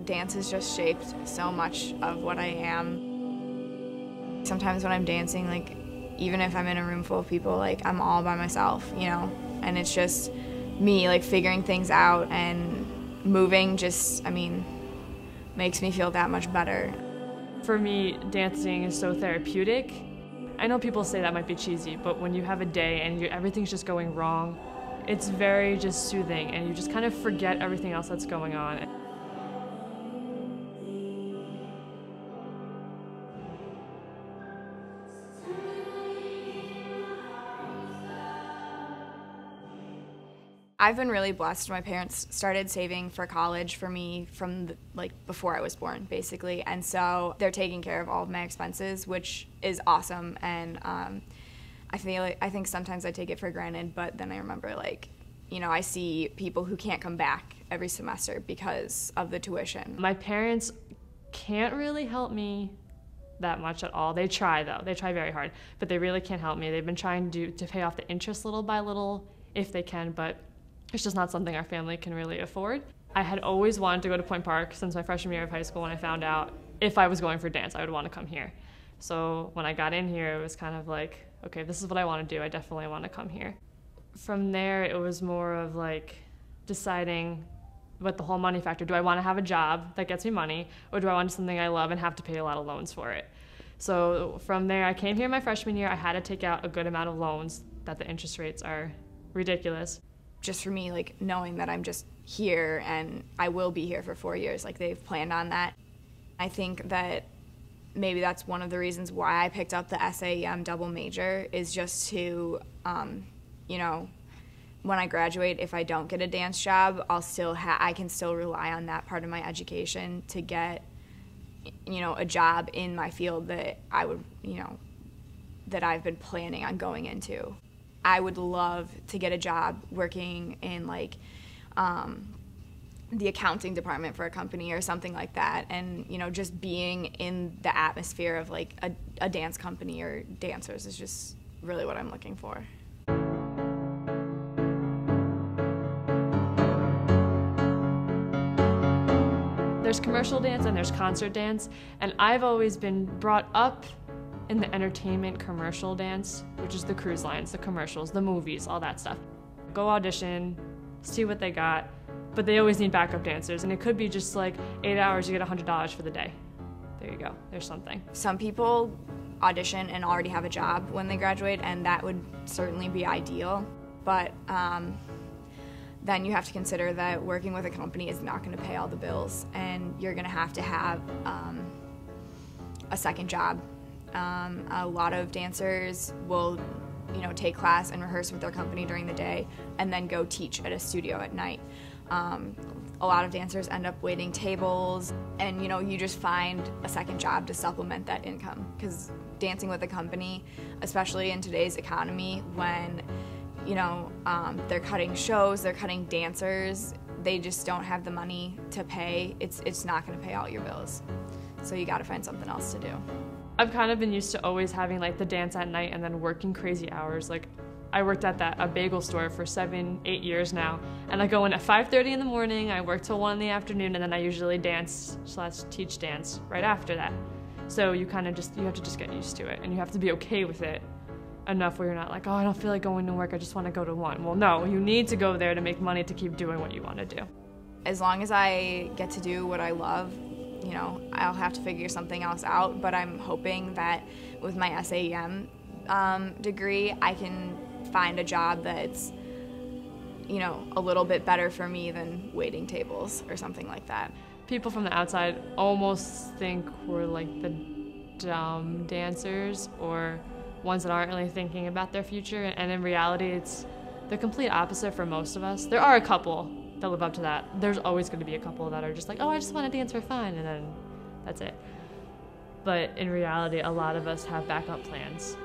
Dance has just shaped so much of what I am. Sometimes when I'm dancing, like, even if I'm in a room full of people, like, I'm all by myself, you know? And it's just me, like, figuring things out, and moving just, I mean, makes me feel that much better. For me, dancing is so therapeutic. I know people say that might be cheesy, but when you have a day and everything's just going wrong, it's very just soothing, and you just kind of forget everything else that's going on. I've been really blessed. My parents started saving for college for me from before I was born, basically, and so they're taking care of all of my expenses, which is awesome. And I think sometimes I take it for granted, but then I remember, like, you know, I see people who can't come back every semester because of the tuition. My parents can't really help me that much at all. They try, though. They try very hard, but they really can't help me. They've been trying to pay off the interest little by little if they can, but it's just not something our family can really afford. I had always wanted to go to Point Park since my freshman year of high school when I found out if I was going for dance, I would want to come here. So when I got in here, it was kind of like, okay, this is what I want to do. I definitely want to come here. From there, it was more of like deciding what the whole money factor. Do I want to have a job that gets me money, or do I want something I love and have to pay a lot of loans for it? So from there, I came here my freshman year. I had to take out a good amount of loans that the interest rates are ridiculous. Just for me, like, knowing that I'm just here and I will be here for 4 years, like, they've planned on that. I think that maybe that's one of the reasons why I picked up the SAEM double major, is just to, you know, when I graduate, if I don't get a dance job, I can still rely on that part of my education to get, you know, a job in my field that I would, you know, that I've been planning on going into. I would love to get a job working in, like, the accounting department for a company or something like that, and, you know, just being in the atmosphere of, like, a dance company or dancers is just really what I'm looking for. There's commercial dance and there's concert dance, and I've always been brought up in the entertainment commercial dance, which is the cruise lines, the commercials, the movies, all that stuff. Go audition, see what they got, but they always need backup dancers, and it could be just like 8 hours, you get $100 for the day. There you go, there's something. Some people audition and already have a job when they graduate, and that would certainly be ideal, but then you have to consider that working with a company is not going to pay all the bills, and you're going to have a second job. A lot of dancers will, you know, take class and rehearse with their company during the day and then go teach at a studio at night. A lot of dancers end up waiting tables, and, you know, you just find a second job to supplement that income, because dancing with a company, especially in today's economy, when, you know, they're cutting shows, they're cutting dancers, they just don't have the money to pay. It's not going to pay all your bills, so you got to find something else to do. I've kind of been used to always having, like, the dance at night and then working crazy hours. Like, I worked at a bagel store for 7-8 years now, and I go in at 5:30 in the morning, I work till 1 in the afternoon, and then I usually dance/teach dance right after that. So you have to just get used to it, and you have to be okay with it enough where you're not like, oh, I don't feel like going to work, I just want to go to one. Well, no, you need to go there to make money to keep doing what you want to do. As long as I get to do what I love, you know, I'll have to figure something else out, but I'm hoping that with my SAEM degree, I can find a job that's, you know, a little bit better for me than waiting tables or something like that. People from the outside almost think we're like the dumb dancers, or ones that aren't really thinking about their future, and in reality, it's the complete opposite for most of us. There are a couple that live up to that. There's always going to be a couple that are just like, oh, I just want to dance for fun, and then that's it. But in reality, a lot of us have backup plans.